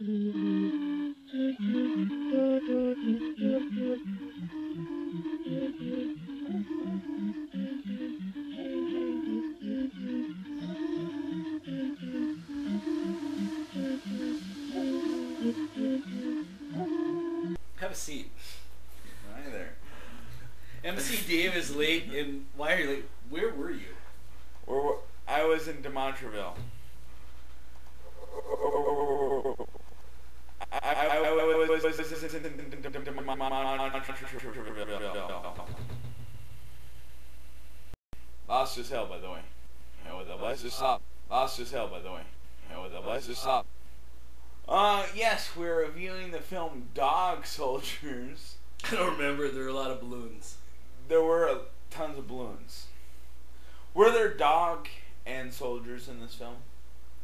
Have a seat. Hi there. MC Dave is late, and why are you late? Where were you? I was in Demontreville. I was Lost as hell, by the way. Lost as hell, by the way. Yes, we're reviewing the film Dog Soldiers. I don't remember. There were a lot of balloons. There were tons of balloons. Were there dog and soldiers in this film?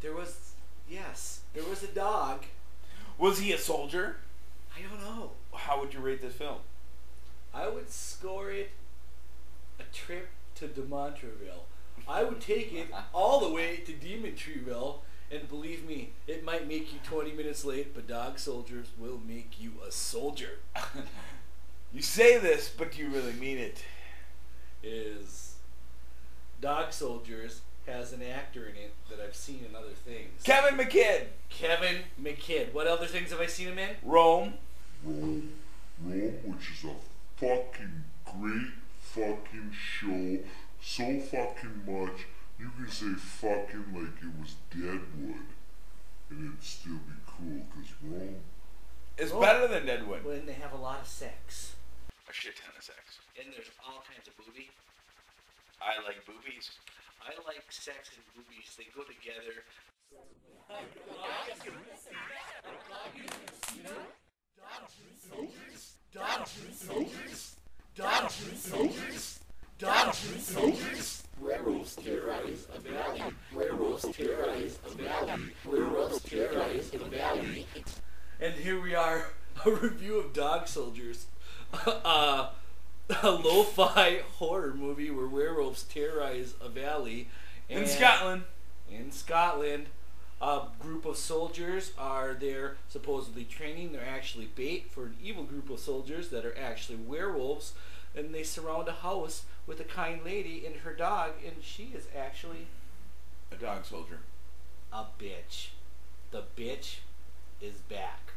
There was, yes, there was a dog. Was he a soldier? I don't know. How would you rate this film? I would score it a trip to Demontreville. I would take it all the way to Demontreville, and believe me, it might make you 20 minutes late, but Dog Soldiers will make you a soldier. You say this, but do you really mean it? Is Dog Soldiers has an actor in it that I've seen in other things. Kevin McKidd. Kevin McKidd. What other things have I seen him in? Rome, which is a fucking great fucking show. So fucking much, you can say fucking like it was Deadwood, and it'd still be cool, because Rome is better than Deadwood. When they have a lot of sex. A shit ton of sex. And there's all kinds of booby. I like boobies. I like sex and boobies. They go together. Werewolves terrorize a valley. Werewolves terrorize a valley. Werewolves terrorize a valley. And here we are, a review of Dog Soldiers. A lo-fi horror movie where werewolves terrorize a valley. In Scotland. In Scotland. A group of soldiers are there supposedly training. They're actually bait for an evil group of soldiers that are actually werewolves. And they surround a house with a kind lady and her dog, and she is actually A dog soldier. a bitch. The bitch is back.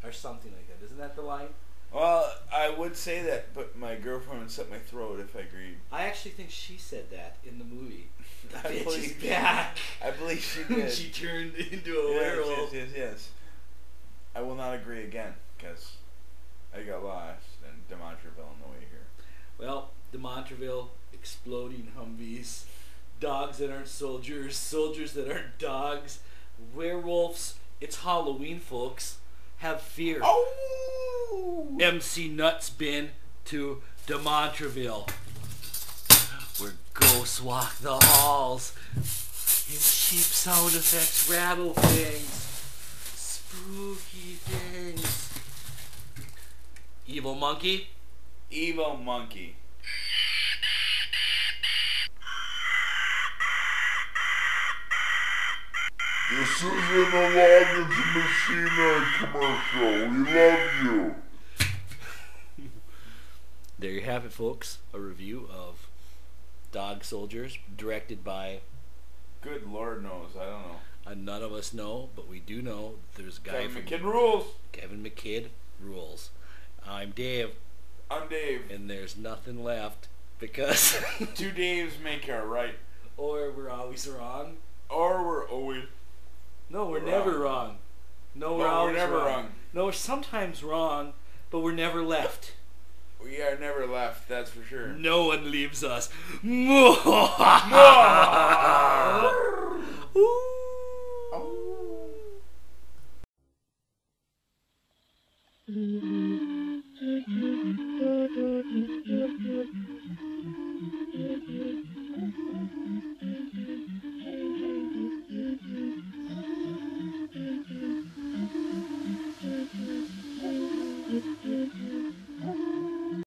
Or something like that. Isn't that the line? Well, I would say that, but my girlfriend would set my throat if I agreed. I actually think she said that in the movie. The I bitch is believe- back. I believe she did. She turned into a werewolf. Yes. I will not agree again, because I got lost in Demontreville on the way here. Well, Demontreville, exploding Humvees, dogs that aren't soldiers, soldiers that aren't dogs, werewolves. It's Halloween, folks. Have fear. Oh! MC Nuts been to Demontreville, where ghosts walk the halls, and cheap sound effects rattle things, spooky things. Evil monkey. Evil monkey. This isn't a Loggins Messina commercial. We love you. There you have it, folks. A review of Dog Soldiers, directed by... Good Lord knows, I don't know. none of us know, but we do know there's a guy Kevin from... McKidd rules. Kevin McKidd rules. I'm Dave. I'm Dave. And there's nothing left, because... Two Daves make our right. Or we're always wrong. Or we're always... No, we're Wrong. never wrong. No, we're No, always we're never wrong. No, we're sometimes wrong, but we're never left. We are never left, that's for sure. No one leaves us.